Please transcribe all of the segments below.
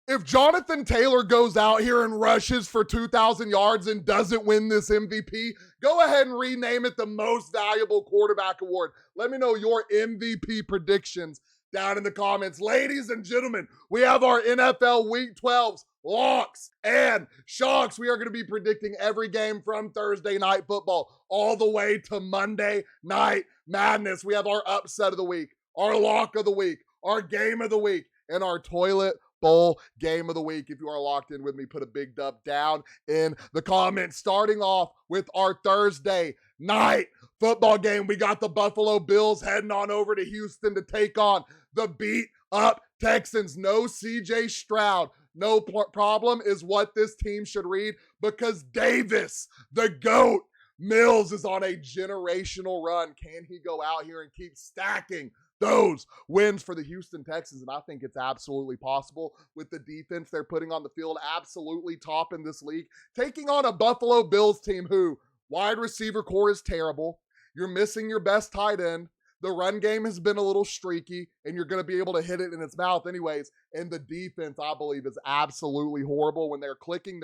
If Jonathan Taylor goes out here and rushes for 2,000 yards and doesn't win this MVP, go ahead and rename it the Most Valuable Quarterback Award. Let me know your MVP predictions down in the comments. Ladies and gentlemen, we have our NFL Week 12's locks and shocks. We are going to be predicting every game from Thursday Night Football all the way to Monday Night Madness. We have our upset of the week, our lock of the week, our game of the week, and our toilet bowl game of the week. If you are locked in with me, put a big dub down in the comments. Starting off with our Thursday night football game, we got the Buffalo Bills heading on over to Houston to take on the beat up Texans. No CJ Stroud. No problem is what this team should read, because Davis, the GOAT, Mills is on a generational run. Can he go out here and keep stacking those wins for the Houston Texans? And I think it's absolutely possible with the defense they're putting on the field, absolutely top in this league, taking on a Buffalo Bills team who wide receiver core is terrible. You're missing your best tight end. The run game has been a little streaky, and you're going to be able to hit it in its mouth anyways. And the defense, I believe, is absolutely horrible. When they're clicking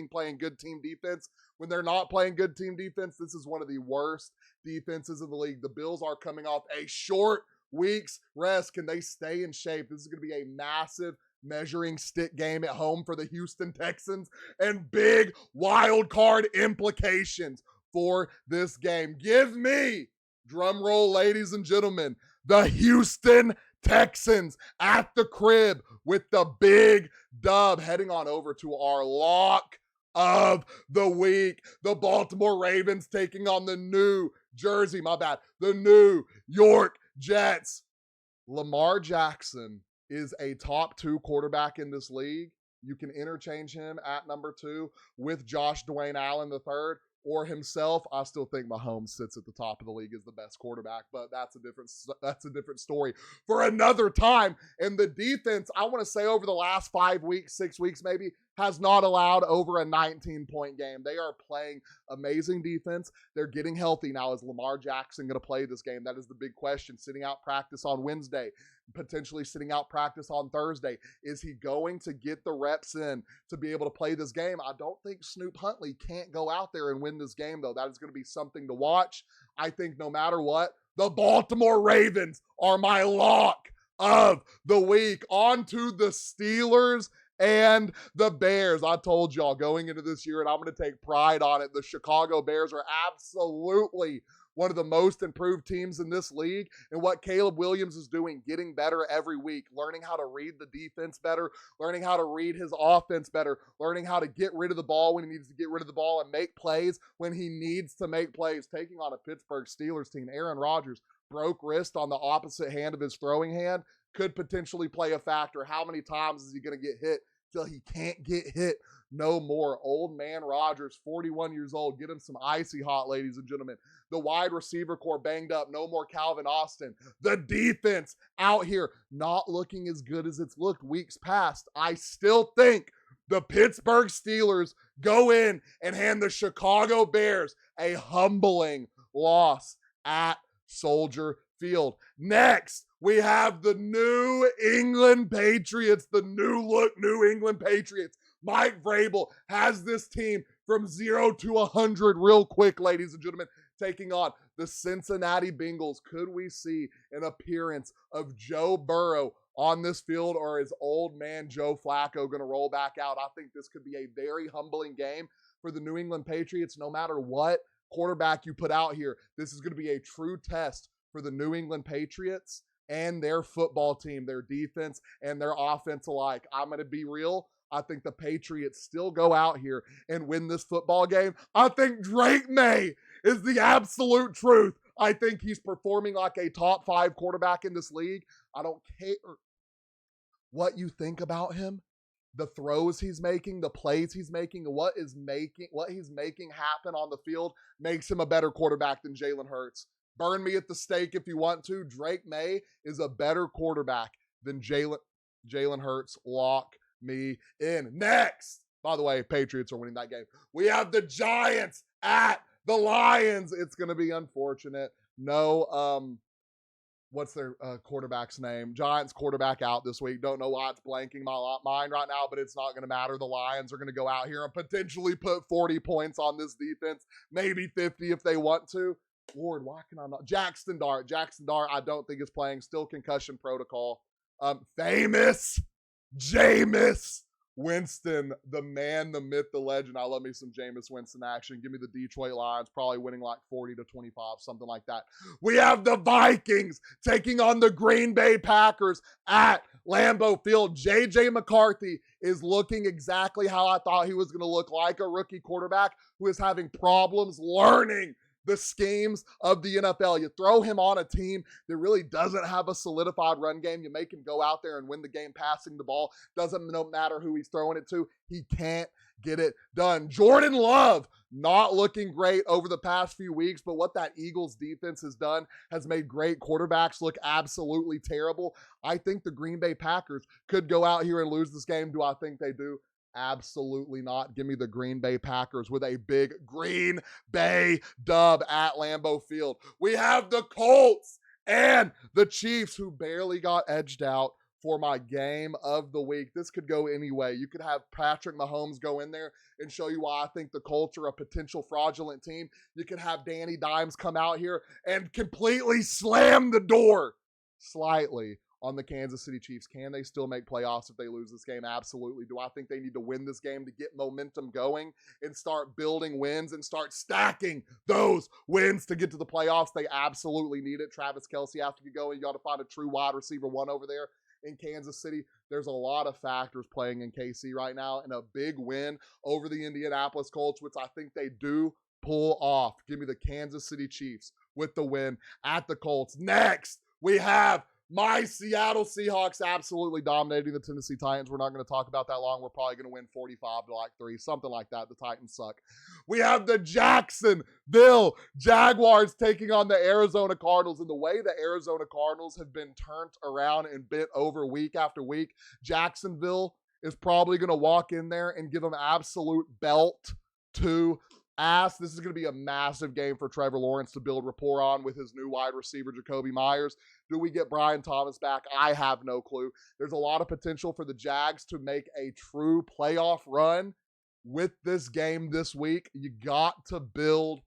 playing good team defense. When they're not playing good team defense, this is one of the worst defenses in the league. The Bills are coming off a short week's rest. Can they stay in shape? This is going to be a massive measuring stick game at home for the Houston Texans, and big wild card implications for this game. Give me, drum roll, ladies and gentlemen, the Houston Texans at the crib with the big dub, heading on over to our lock of the week. The Baltimore Ravens taking on the New York Jets. Lamar Jackson is a top 2 quarterback in this league. You can interchange him at number 2 with Josh Dwayne Allen III or himself. I still think Mahomes sits at the top of the league as the best quarterback, but that's a different story for another time. And the defense, I want to say over the last 5 weeks, 6 weeks maybe, has not allowed over a 19-point game. They are playing amazing defense. They're getting healthy now. Is Lamar Jackson going to play this game? That is the big question. Sitting out practice on Wednesday, potentially sitting out practice on Thursday. Is he going to get the reps in to be able to play this game? I don't think Snoop Huntley can't go out there and win this game, though. That is going to be something to watch. I think no matter what, the Baltimore Ravens are my lock of the week. On to the Steelers and the Bears. I told y'all going into this year, and I'm going to take pride on it, the Chicago Bears are absolutely one of the most improved teams in this league. And what Caleb Williams is doing, getting better every week, learning how to read the defense better, learning how to read his offense better, learning how to get rid of the ball when he needs to get rid of the ball and make plays when he needs to make plays. Taking on a Pittsburgh Steelers team, Aaron Rodgers broke wrist on the opposite hand of his throwing hand, could potentially play a factor. How many times is he going to get hit till he can't get hit no more? Old man Rodgers, 41 years old. Get him some icy hot, ladies and gentlemen. The wide receiver core banged up. No more Calvin Austin. The defense out here not looking as good as it's looked weeks past. I still think the Pittsburgh Steelers go in and hand the Chicago Bears a humbling loss at Soldier Field. Next, we have the New England Patriots, the new look New England Patriots. Mike Vrabel has this team from 0 to 100 real quick, ladies and gentlemen, taking on the Cincinnati Bengals. Could we see an appearance of Joe Burrow on this field, or is old man Joe Flacco going to roll back out? I think this could be a very humbling game for the New England Patriots. No matter what quarterback you put out here, this is going to be a true test for the New England Patriots and their football team, their defense and their offense alike. I'm going to be real. I think the Patriots still go out here and win this football game. I think Drake May is the absolute truth. I think he's performing like a top 5 quarterback in this league. I don't care what you think about him, the throws he's making, the plays he's making, what he's making happen on the field makes him a better quarterback than Jalen Hurts. Burn me at the stake if you want to. Drake May is a better quarterback than Jalen Hurts. Lock me in. Next, by the way, Patriots are winning that game. We have the Giants at the Lions. It's going to be unfortunate. No what's their quarterback's name? Giants quarterback out this week. Don't know why it's blanking my mind right now, but it's not going to matter. The Lions are going to go out here and potentially put 40 points on this defense, maybe 50 if they want to. Lord, why can I not? Jackson Dart, I don't think is playing. Still concussion protocol. Famous Jameis Winston, the man, the myth, the legend. I love me some Jameis Winston action. Give me the Detroit Lions, probably winning like 40-25, something like that. We have the Vikings taking on the Green Bay Packers at Lambeau Field. J.J. McCarthy is looking exactly how I thought he was going to look, like a rookie quarterback who is having problems learning the schemes of the NFL. You throw him on a team that really doesn't have a solidified run game. You make him go out there and win the game passing the ball. Doesn't matter who he's throwing it to. He can't get it done. Jordan Love, not looking great over the past few weeks, but what that Eagles defense has done has made great quarterbacks look absolutely terrible. I think the Green Bay Packers could go out here and lose this game. Do I think they do? Absolutely not. Give me the Green Bay Packers with a big Green Bay dub at Lambeau Field. We have the Colts and the Chiefs, who barely got edged out for my game of the week. This could go any way. You could have Patrick Mahomes go in there and show you why I think the Colts are a potential fraudulent team. You could have Danny Dimes come out here and completely slam the door slightly on the Kansas City Chiefs. Can they still make playoffs if they lose this game? Absolutely. Do I think they need to win this game to get momentum going and start building wins and start stacking those wins to get to the playoffs? They absolutely need it. Travis Kelce has to get going. You got to find a true wide receiver one over there in Kansas City. There's a lot of factors playing in KC right now, and a big win over the Indianapolis Colts, which I think they do pull off. Give me the Kansas City Chiefs with the win at the Colts. Next, we have my Seattle Seahawks absolutely dominating the Tennessee Titans. We're not going to talk about that long. We're probably going to win 45-3, something like that. The Titans suck. We have the Jacksonville Jaguars taking on the Arizona Cardinals. And the way the Arizona Cardinals have been turned around and bent over week after week, Jacksonville is probably going to walk in there and give them absolute belt to ass. This is going to be a massive game for Trevor Lawrence to build rapport on with his new wide receiver, Jacoby Myers. Do we get Brian Thomas back? I have no clue. There's a lot of potential for the Jags to make a true playoff run with this game this week. You got to build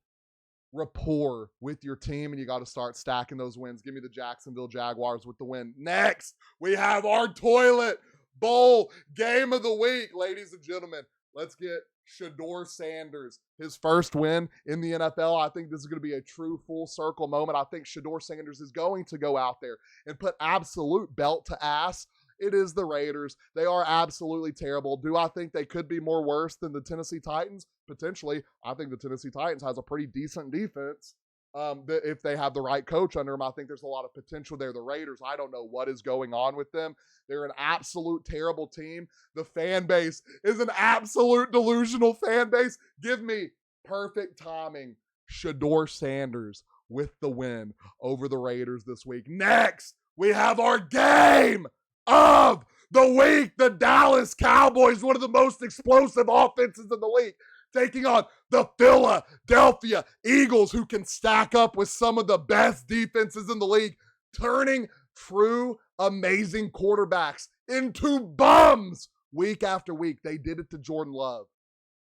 rapport with your team, and you got to start stacking those wins. Give me the Jacksonville Jaguars with the win. Next, we have our toilet bowl game of the week, ladies and gentlemen. Let's get Shedeur Sanders his first win in the NFL. I think this is going to be a true full circle moment. I think Shedeur Sanders is going to go out there and put absolute belt to ass. It is the Raiders. They are absolutely terrible. Do I think they could be more worse than the Tennessee Titans? Potentially. I think the Tennessee Titans has a pretty decent defense. If they have the right coach under them, I think there's a lot of potential there. The Raiders, I don't know what is going on with them. They're an absolute terrible team. The fan base is an absolute delusional fan base. Give me perfect timing. Shedeur Sanders with the win over the Raiders this week. Next, we have our game of the week. The Dallas Cowboys, one of the most explosive offenses in the league, taking on the Philadelphia Eagles, who can stack up with some of the best defenses in the league, turning true amazing quarterbacks into bums week after week. They did it to Jordan Love.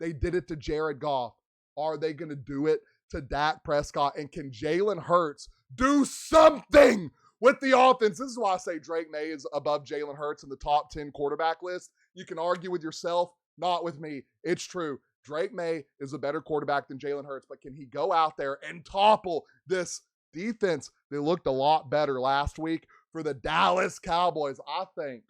They did it to Jared Goff. Are they going to do it to Dak Prescott? And can Jalen Hurts do something with the offense? This is why I say Drake May is above Jalen Hurts in the top 10 quarterback list. You can argue with yourself, not with me. It's true. Drake May is a better quarterback than Jalen Hurts, but can he go out there and topple this defense? They looked a lot better last week for the Dallas Cowboys. I think,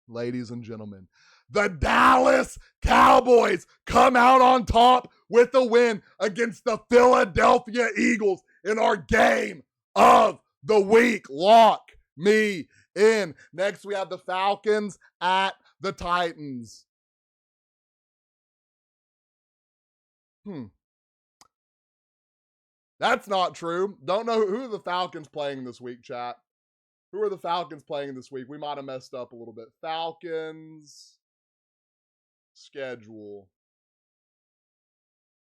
ladies and gentlemen, the Dallas Cowboys come out on top with a win against the Philadelphia Eagles in our game of the week. Lock me in. Next, we have the Falcons at the Titans. That's not true. Don't know who are the Falcons playing this week, chat. Who are the Falcons playing this week? We might have messed up a little bit. Falcons schedule.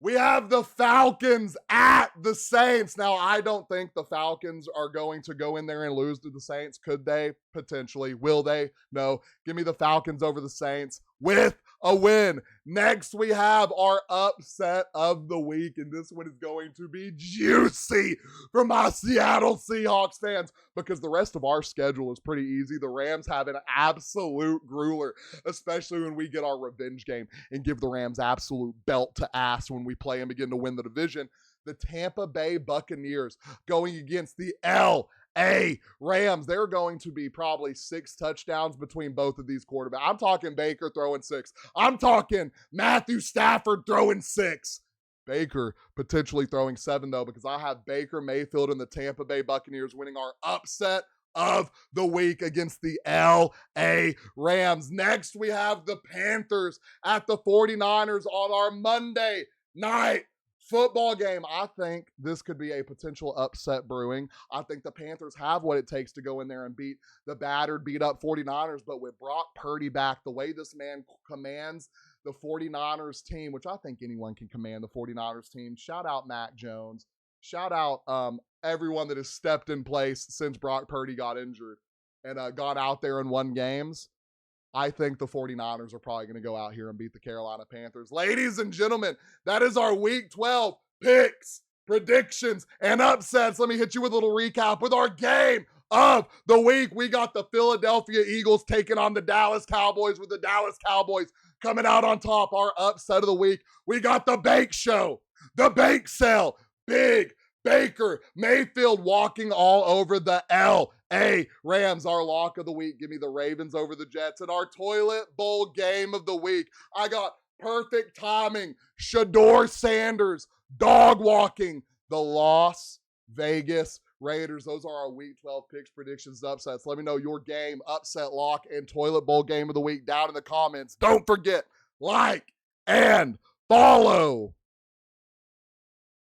We have the Falcons at the Saints. Now, I don't think the Falcons are going to go in there and lose to the Saints. Could they? Potentially. Will they? No. Give me the Falcons over the Saints with a win. Next, we have our upset of the week, and this one is going to be juicy for my Seattle Seahawks fans because the rest of our schedule is pretty easy. The Rams have an absolute grueler, especially when we get our revenge game and give the Rams absolute belt to ass when we play and begin to win the division. The Tampa Bay Buccaneers going against the LA Rams. They're going to be probably 6 touchdowns between both of these quarterbacks. I'm talking Baker throwing 6. I'm talking Matthew Stafford throwing 6. Baker potentially throwing 7, though, because I have Baker Mayfield and the Tampa Bay Buccaneers winning our upset of the week against the LA Rams. Next, we have the Panthers at the 49ers on our Monday night football game. I think this could be a potential upset brewing. I think the Panthers have what it takes to go in there and beat the battered, beat up 49ers, but with Brock Purdy back, the way this man commands the 49ers team, which I think anyone can command the 49ers team. Shout out Mac Jones. Shout out everyone that has stepped in place since Brock Purdy got injured and got out there and won games. I think the 49ers are probably going to go out here and beat the Carolina Panthers. Ladies and gentlemen, that is our Week 12 picks, predictions, and upsets. Let me hit you with a little recap with our game of the week. We got the Philadelphia Eagles taking on the Dallas Cowboys with the Dallas Cowboys coming out on top. Our upset of the week, we got the Bake Show, the Bake Sale, Big Baker Mayfield walking all over the LA Rams. Our lock of the week, give me the Ravens over the Jets. And our toilet bowl game of the week, I got perfect timing, Shador Sanders dog walking the Las Vegas Raiders. Those are our Week 12 picks, predictions, upsets. Let me know your game, upset, lock, and toilet bowl game of the week down in the comments. Don't forget, like and follow.